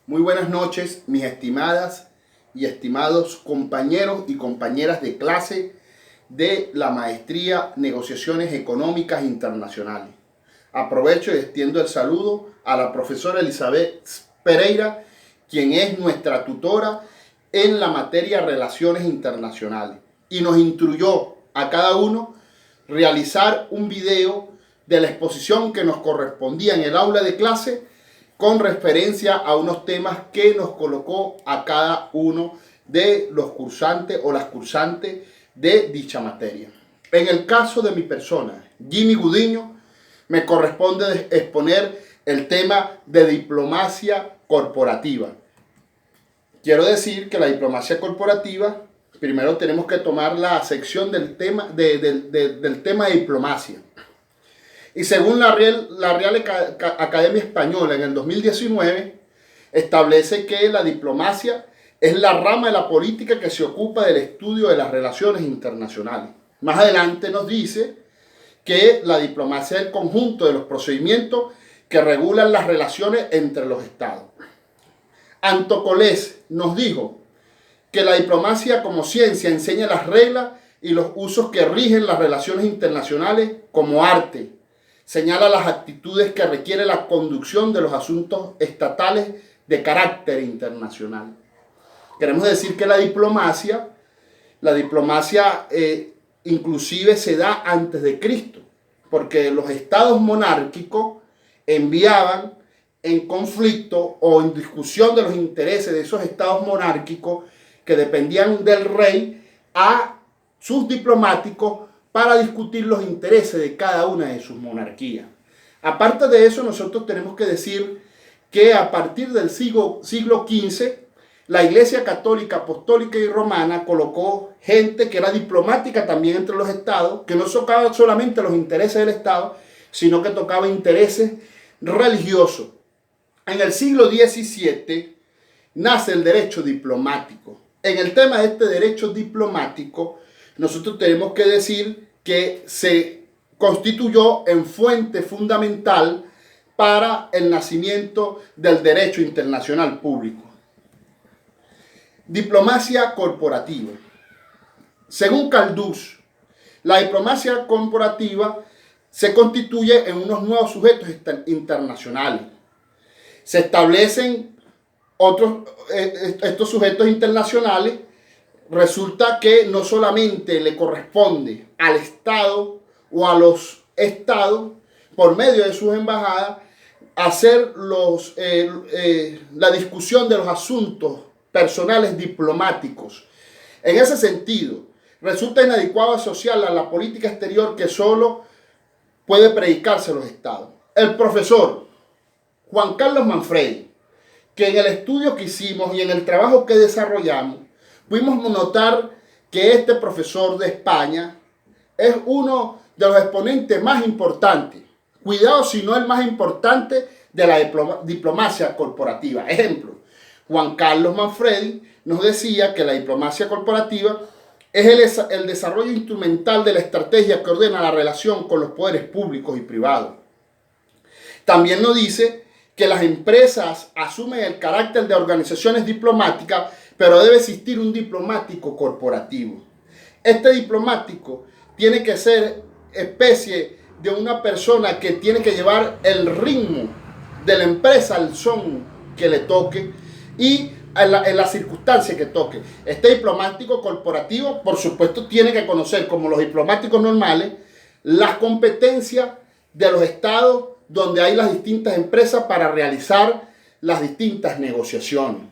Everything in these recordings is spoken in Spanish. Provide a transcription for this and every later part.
Muy buenas noches, mis estimadas y estimados compañeros y compañeras de clase de la Maestría Negociaciones Económicas Internacionales. Aprovecho y extiendo el saludo a la profesora Elizabeth Pereira, quien es nuestra tutora en la materia Relaciones Internacionales, y nos instruyó a cada uno realizar un video de la exposición que nos correspondía en el aula de clase con referencia a unos temas que nos colocó a cada uno de los cursantes o las cursantes de dicha materia. En el caso de mi persona, Jimmy Gudiño, me corresponde exponer el tema de diplomacia corporativa. Quiero decir que la diplomacia corporativa, primero tenemos que tomar la sección del tema del tema de diplomacia. Y según la Real Academia Española en el 2019, establece que la diplomacia es la rama de la política que se ocupa del estudio de las relaciones internacionales. Más adelante nos dice que la diplomacia es el conjunto de los procedimientos que regulan las relaciones entre los estados. Antocolés nos dijo que la diplomacia como ciencia enseña las reglas y los usos que rigen las relaciones internacionales como arte. Señala las actitudes que requiere la conducción de los asuntos estatales de carácter internacional. Queremos decir que la diplomacia inclusive se da antes de Cristo, porque los estados monárquicos enviaban en conflicto o en discusión de los intereses de esos estados monárquicos que dependían del rey a sus diplomáticos para discutir los intereses de cada una de sus monarquías. Aparte de eso, nosotros tenemos que decir que a partir del siglo XV, la Iglesia Católica, Apostólica y Romana colocó gente que era diplomática también entre los estados, que no tocaba solamente los intereses del estado, sino que tocaba intereses religiosos. En el siglo XVII nace el derecho diplomático. En el tema de este derecho diplomático, nosotros tenemos que decir que se constituyó en fuente fundamental para el nacimiento del derecho internacional público. Diplomacia corporativa. Según Caldús, la diplomacia corporativa se constituye en unos nuevos sujetos internacionales. Se establecen estos sujetos internacionales. Resulta que no solamente le corresponde al Estado o a los estados, por medio de sus embajadas, hacer la discusión de los asuntos personales diplomáticos. En ese sentido, resulta inadecuado asociarla a la política exterior que solo puede predicarse a los estados. El profesor Juan Carlos Manfredi, que en el estudio que hicimos y en el trabajo que desarrollamos, pudimos notar que este profesor de España es uno de los exponentes más importantes, cuidado si no el más importante de la diplomacia corporativa. Ejemplo, Juan Carlos Manfredi nos decía que la diplomacia corporativa es el desarrollo instrumental de la estrategia que ordena la relación con los poderes públicos y privados. También nos dice que las empresas asumen el carácter de organizaciones diplomáticas, pero debe existir un diplomático corporativo. Este diplomático tiene que ser especie de una persona que tiene que llevar el ritmo de la empresa al son que le toque y en la circunstancia que toque. Este diplomático corporativo, por supuesto, tiene que conocer, como los diplomáticos normales, las competencias de los estados donde hay las distintas empresas para realizar las distintas negociaciones.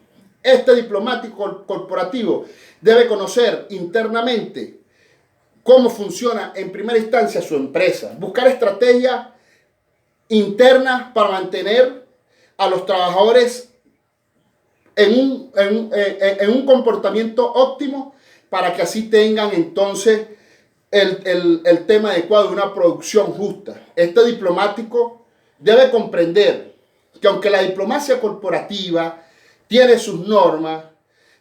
Este diplomático corporativo debe conocer internamente cómo funciona en primera instancia su empresa, buscar estrategias internas para mantener a los trabajadores en un comportamiento óptimo para que así tengan entonces el tema adecuado de una producción justa. Este diplomático debe comprender que aunque la diplomacia corporativa tiene sus normas,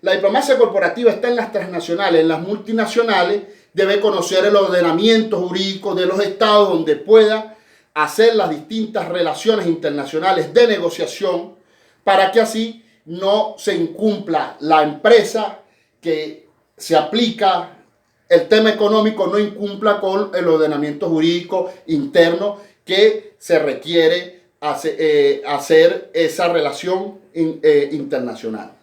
la diplomacia corporativa está en las transnacionales, en las multinacionales, debe conocer el ordenamiento jurídico de los estados donde pueda hacer las distintas relaciones internacionales de negociación para que así no se incumpla la empresa que se aplica el tema económico, no incumpla con el ordenamiento jurídico interno que se requiere hacer esa relación internacional.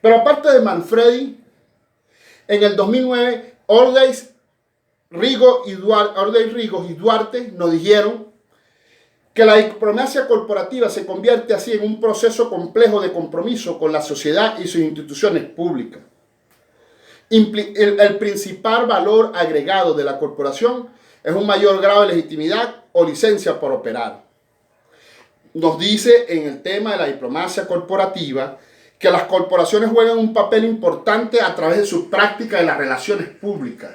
Pero aparte de Manfredi, en el 2009, Ordaz, Rigos y Duarte nos dijeron que la diplomacia corporativa se convierte así en un proceso complejo de compromiso con la sociedad y sus instituciones públicas. El principal valor agregado de la corporación es un mayor grado de legitimidad o licencia por operar. Nos dice en el tema de la diplomacia corporativa que las corporaciones juegan un papel importante a través de su práctica de las relaciones públicas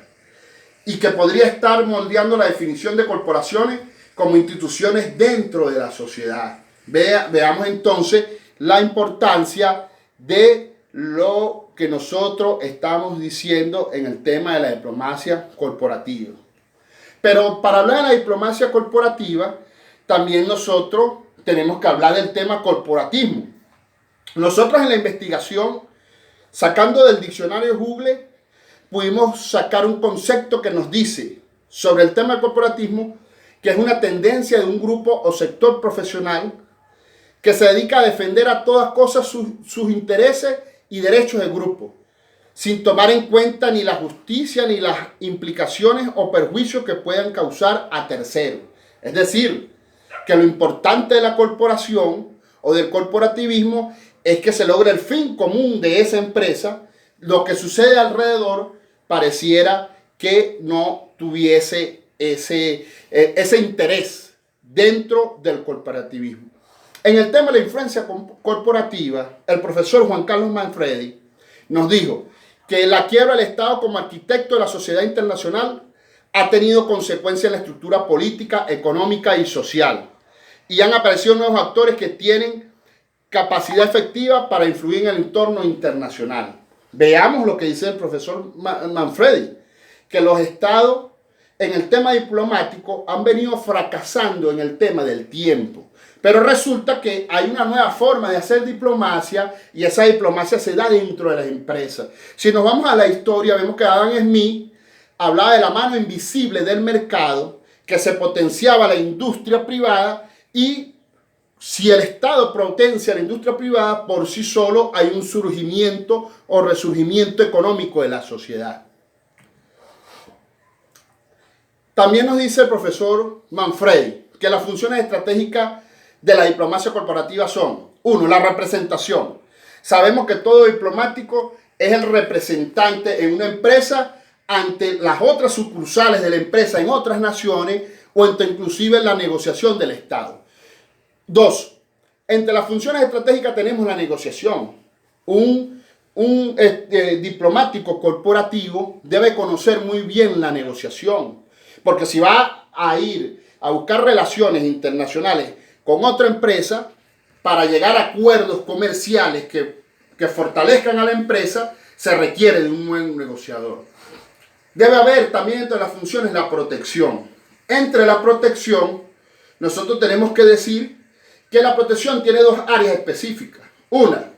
y que podría estar moldeando la definición de corporaciones como instituciones dentro de la sociedad. Veamos entonces la importancia de lo que nosotros estamos diciendo en el tema de la diplomacia corporativa. Pero para hablar de la diplomacia corporativa, también nosotros tenemos que hablar del tema corporatismo. Nosotros en la investigación, sacando del diccionario Google, pudimos sacar un concepto que nos dice sobre el tema del corporatismo, que es una tendencia de un grupo o sector profesional que se dedica a defender a todas cosas sus intereses y derechos del grupo, sin tomar en cuenta ni la justicia ni las implicaciones o perjuicios que puedan causar a terceros. Es decir, que lo importante de la corporación o del corporativismo es que se logre el fin común de esa empresa. Lo que sucede alrededor pareciera que no tuviese ese interés dentro del corporativismo. En el tema de la influencia corporativa, el profesor Juan Carlos Manfredi nos dijo que la quiebra del Estado como arquitecto de la sociedad internacional ha tenido consecuencias en la estructura política, económica y social. Y han aparecido nuevos actores que tienen capacidad efectiva para influir en el entorno internacional. Veamos lo que dice el profesor Manfredi, que los estados en el tema diplomático han venido fracasando en el tema del tiempo. Pero resulta que hay una nueva forma de hacer diplomacia y esa diplomacia se da dentro de las empresas. Si nos vamos a la historia, vemos que Adam Smith hablaba de la mano invisible del mercado, que se potenciaba la industria privada, y si el Estado potencia la industria privada, por sí solo hay un surgimiento o resurgimiento económico de la sociedad. También nos dice el profesor Manfredi que las funciones estratégicas de la diplomacia corporativa son: 1. La representación. Sabemos que todo diplomático es el representante en una empresa ante las otras sucursales de la empresa en otras naciones o inclusive en la negociación del Estado. 2. Entre las funciones estratégicas tenemos la negociación. Un diplomático corporativo debe conocer muy bien la negociación, porque si va a ir a buscar relaciones internacionales con otra empresa para llegar a acuerdos comerciales que fortalezcan a la empresa, se requiere de un buen negociador. Debe haber también entre las funciones la protección. Entre la protección, nosotros tenemos que decir que la protección tiene dos áreas específicas. Una,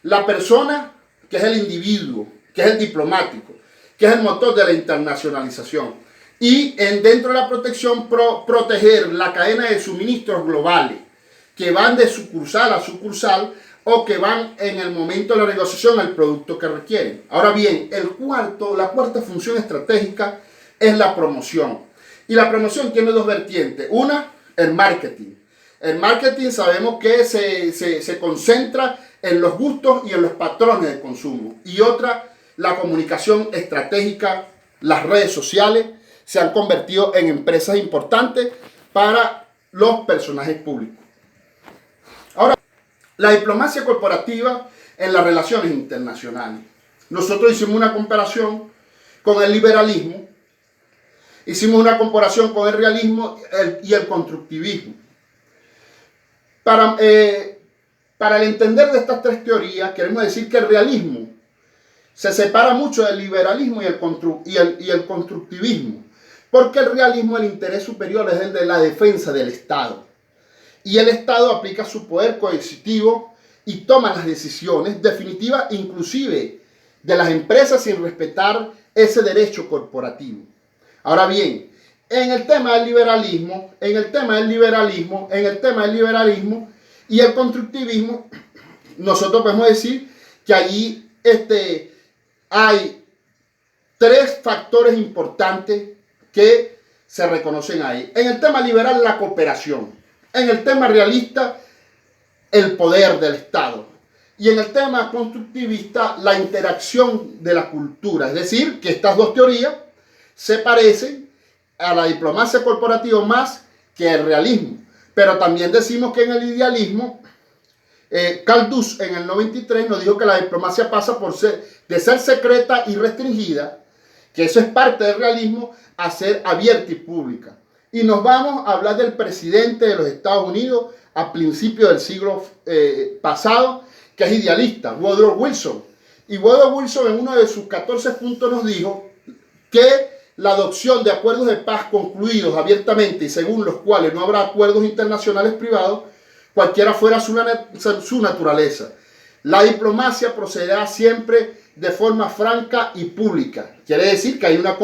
la persona, que es el individuo, que es el diplomático, que es el motor de la internacionalización. Y dentro de la protección, proteger la cadena de suministros globales, que van de sucursal a sucursal o que van en el momento de la negociación al producto que requieren. Ahora bien, la cuarta función estratégica es la promoción. Y la promoción tiene dos vertientes. Una, el marketing. El marketing sabemos que se concentra en los gustos y en los patrones de consumo. Y otra, la comunicación estratégica. Las redes sociales se han convertido en empresas importantes para los personajes públicos. Ahora, la diplomacia corporativa en las relaciones internacionales. Nosotros hicimos una comparación con el liberalismo, hicimos una comparación con el realismo y el constructivismo. Para el entender de estas tres teorías, queremos decir que el realismo se separa mucho del liberalismo y el constructivismo, porque el realismo, el interés superior es el de la defensa del Estado. Y el Estado aplica su poder coercitivo y toman las decisiones definitivas, inclusive de las empresas, sin respetar ese derecho corporativo. Ahora bien, en el tema del liberalismo y el constructivismo, nosotros podemos decir que allí hay tres factores importantes que se reconocen ahí. En el tema liberal, la cooperación. En el tema realista, el poder del Estado. Y en el tema constructivista, la interacción de la cultura. Es decir, que estas dos teorías se parecen a la diplomacia corporativa más que el realismo. Pero también decimos que en el idealismo, Caldús en el 93 nos dijo que la diplomacia pasa de ser secreta y restringida, que eso es parte del realismo, a ser abierta y pública. Y nos vamos a hablar del presidente de los Estados Unidos a principios del siglo pasado, que es idealista, Woodrow Wilson. Y Woodrow Wilson en uno de sus 14 puntos nos dijo que la adopción de acuerdos de paz concluidos abiertamente y según los cuales no habrá acuerdos internacionales privados, cualquiera fuera su naturaleza. La diplomacia procederá siempre de forma franca y pública. Quiere decir que hay una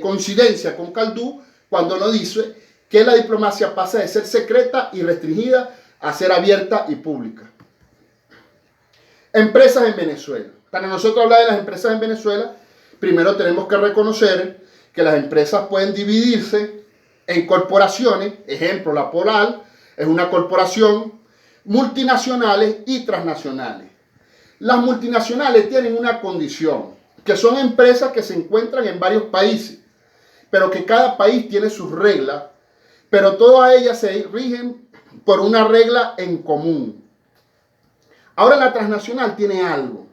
coincidencia con Caldú cuando nos dice que la diplomacia pasa de ser secreta y restringida a ser abierta y pública. Empresas en Venezuela. Para nosotros hablar de las empresas en Venezuela, primero tenemos que reconocer que las empresas pueden dividirse en corporaciones. Ejemplo, la Polar es una corporación, multinacionales y transnacionales. Las multinacionales tienen una condición, que son empresas que se encuentran en varios países, pero que cada país tiene sus reglas, pero todas ellas se rigen por una regla en común. Ahora la transnacional tiene algo.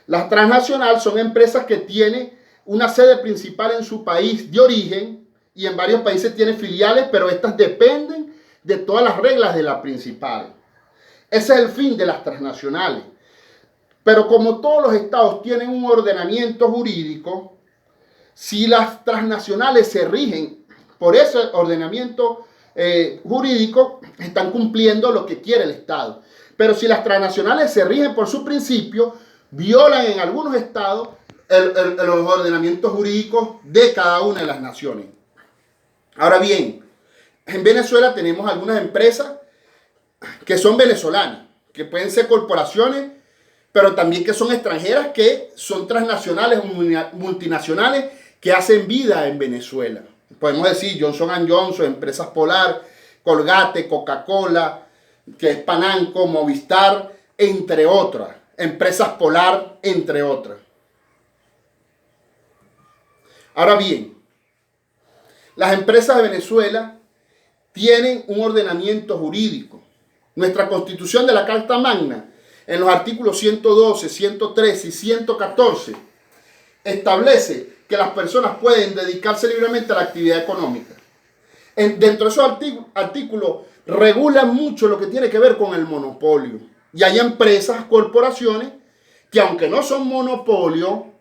Las transnacionales son empresas que tienen una sede principal en su país de origen y en varios países tienen filiales, pero estas dependen de todas las reglas de la principal. Ese es el fin de las transnacionales. Pero como todos los estados tienen un ordenamiento jurídico, si las transnacionales se rigen por ese ordenamiento jurídico, están cumpliendo lo que quiere el Estado. Pero si las transnacionales se rigen por su principio, violan en algunos estados los ordenamientos jurídicos de cada una de las naciones. Ahora bien, en Venezuela tenemos algunas empresas que son venezolanas, que pueden ser corporaciones, pero también que son extranjeras, que son transnacionales o multinacionales que hacen vida en Venezuela. Podemos decir Johnson & Johnson, Empresas Polar, Colgate, Coca-Cola, que es Pananco, Movistar, entre otras. Empresas Polar, entre otras. Ahora bien, las empresas de Venezuela tienen un ordenamiento jurídico. Nuestra Constitución de la Carta Magna, en los artículos 112, 113 y 114, establece que las personas pueden dedicarse libremente a la actividad económica. Dentro de esos artículos regulan mucho lo que tiene que ver con el monopolio. Y hay empresas, corporaciones, que aunque no son monopolio,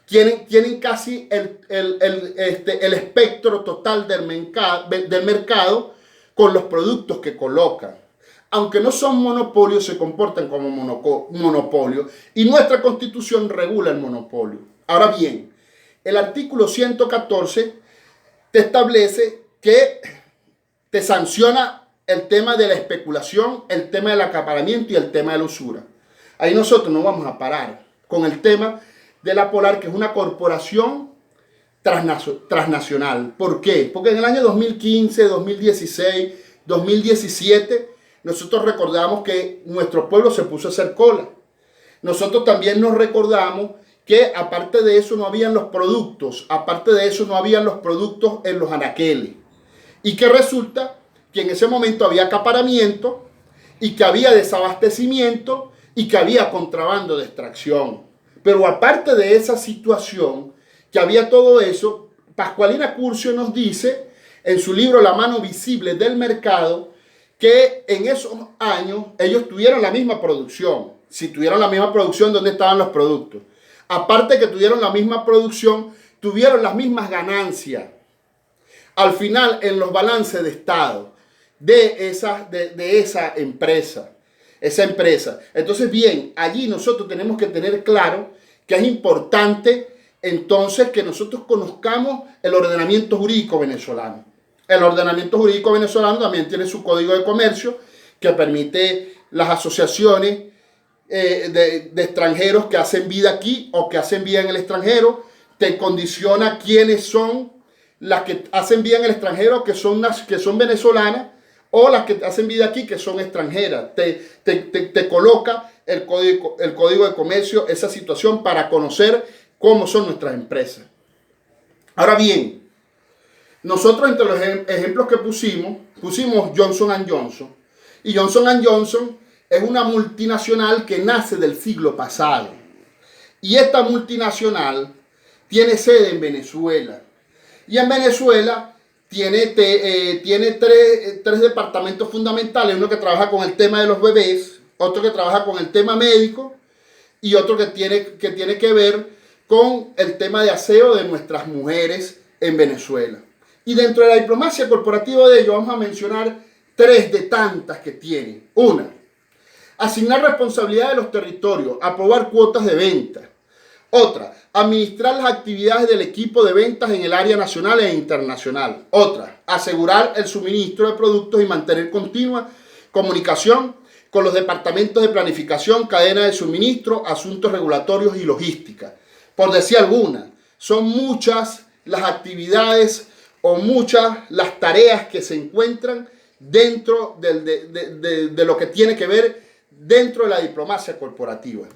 tienen casi el espectro total del mercado con los productos que colocan. Aunque no son monopolios, se comportan como monopolio. Y nuestra Constitución regula el monopolio. Ahora bien, el artículo 114 te establece que te sanciona el tema de la especulación, el tema del acaparamiento y el tema de la usura. Ahí nosotros no vamos a parar con el tema de la Polar, que es una corporación transnacional. ¿Por qué? Porque en el año 2015, 2016, 2017, nosotros recordamos que nuestro pueblo se puso a hacer cola. Nosotros también nos recordamos que aparte de eso no habían los productos, en los anaqueles. Y que resulta que en ese momento había acaparamiento y que había desabastecimiento y que había contrabando de extracción. Pero aparte de esa situación, que había todo eso, Pascualina Curcio nos dice en su libro La mano visible del mercado que en esos años ellos tuvieron la misma producción. Si tuvieron la misma producción, ¿dónde estaban los productos? Aparte que tuvieron la misma producción, tuvieron las mismas ganancias. Al final, en los balances de estado de esa empresa. esa empresa. Entonces, bien, allí nosotros tenemos que tener claro que es importante entonces que nosotros conozcamos el ordenamiento jurídico venezolano. El ordenamiento jurídico venezolano también tiene su código de comercio que permite las asociaciones de extranjeros que hacen vida aquí o que hacen vida en el extranjero. Te condiciona quiénes son las que hacen vida en el extranjero, que son venezolanas, o las que hacen vida aquí, que son extranjeras. Te coloca el código de comercio, esa situación, para conocer cómo son nuestras empresas. Ahora bien, nosotros entre los ejemplos que pusimos Johnson & Johnson. Y Johnson & Johnson es una multinacional que nace del siglo pasado. Y esta multinacional tiene sede en Venezuela. Y en Venezuela tiene tres departamentos fundamentales. Uno que trabaja con el tema de los bebés, otro que trabaja con el tema médico y otro que tiene que ver con el tema de aseo de nuestras mujeres en Venezuela. Y dentro de la diplomacia corporativa de ello vamos a mencionar tres de tantas que tiene. Una, asignar responsabilidad de los territorios, aprobar cuotas de venta. Otra, administrar las actividades del equipo de ventas en el área nacional e internacional. Otra, asegurar el suministro de productos y mantener continua comunicación con los departamentos de planificación, cadena de suministro, asuntos regulatorios y logística. Por decir alguna, son muchas las actividades o muchas las tareas que se encuentran dentro de lo que tiene que ver dentro de la diplomacia corporativa.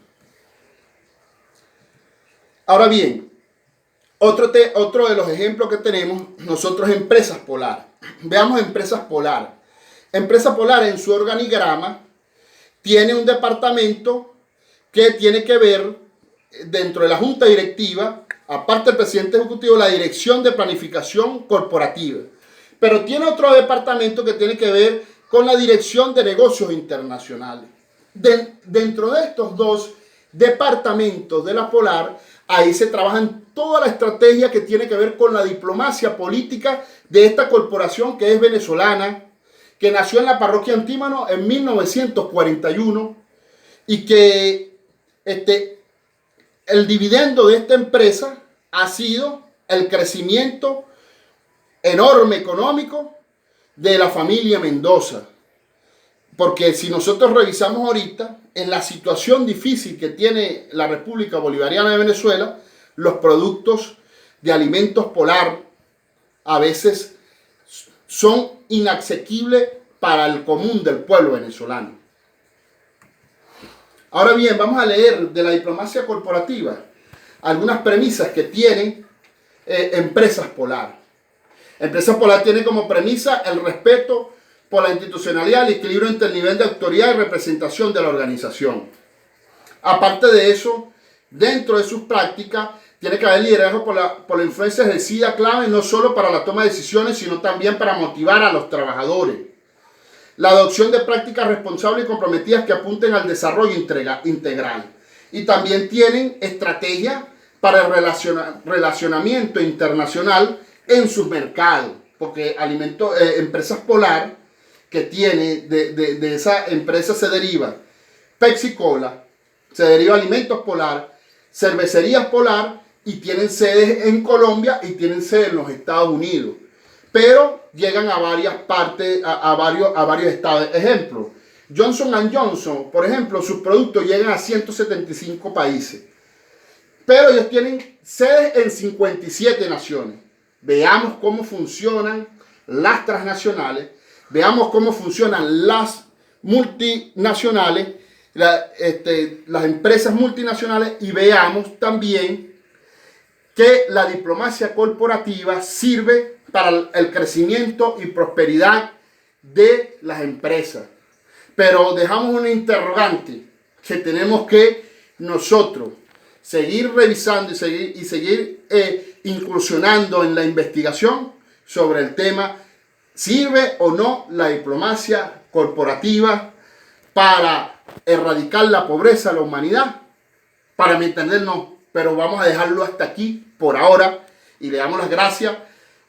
Ahora bien, otro de los ejemplos que tenemos nosotros, Empresas Polar. Veamos Empresas Polar. Empresa Polar en su organigrama tiene un departamento que tiene que ver dentro de la junta directiva, aparte del presidente ejecutivo, la dirección de planificación corporativa. Pero tiene otro departamento que tiene que ver con la dirección de negocios internacionales. Dentro de estos dos departamentos de la Polar, ahí se trabajan toda la estrategia que tiene que ver con la diplomacia política de esta corporación que es venezolana, que nació en la parroquia Antímano en 1941 y que el dividendo de esta empresa ha sido el crecimiento enorme económico de la familia Mendoza. Porque si nosotros revisamos ahorita, en la situación difícil que tiene la República Bolivariana de Venezuela, los productos de alimentos Polar a veces son inasequibles para el común del pueblo venezolano. Ahora bien, vamos a leer de la diplomacia corporativa algunas premisas que tienen Empresas Polar. Empresas Polar tiene como premisa el respeto por la institucionalidad, el equilibrio entre el nivel de autoridad y representación de la organización. Aparte de eso, dentro de sus prácticas, tiene que haber liderazgo por la influencia ejercida clave, no solo para la toma de decisiones, sino también para motivar a los trabajadores. La adopción de prácticas responsables y comprometidas que apunten al desarrollo integral. Y también tienen estrategias para el relacionamiento internacional en sus mercados, porque Empresas Polar, que tiene de esa empresa se deriva Pepsi Cola, se deriva Alimentos Polar, Cervecerías Polar, y tienen sedes en Colombia y tienen sedes en los Estados Unidos, pero llegan a varias partes, a varios estados. Ejemplo, Johnson & Johnson, por ejemplo, sus productos llegan a 175 países, pero ellos tienen sedes en 57 naciones. Veamos cómo funcionan las transnacionales, veamos cómo funcionan las multinacionales, las empresas multinacionales, y veamos también que la diplomacia corporativa sirve para el crecimiento y prosperidad de las empresas. Pero dejamos una interrogante que tenemos que nosotros seguir revisando y seguir incursionando en la investigación sobre el tema: ¿sirve o no la diplomacia corporativa para erradicar la pobreza de la humanidad? Para mi entender, no. Pero vamos a dejarlo hasta aquí por ahora y le damos las gracias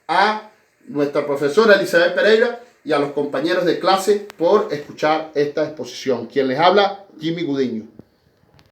a nuestra profesora Elizabeth Pereira, y a los compañeros de clase por escuchar esta exposición. Quien les habla, Jimmy Gudiño.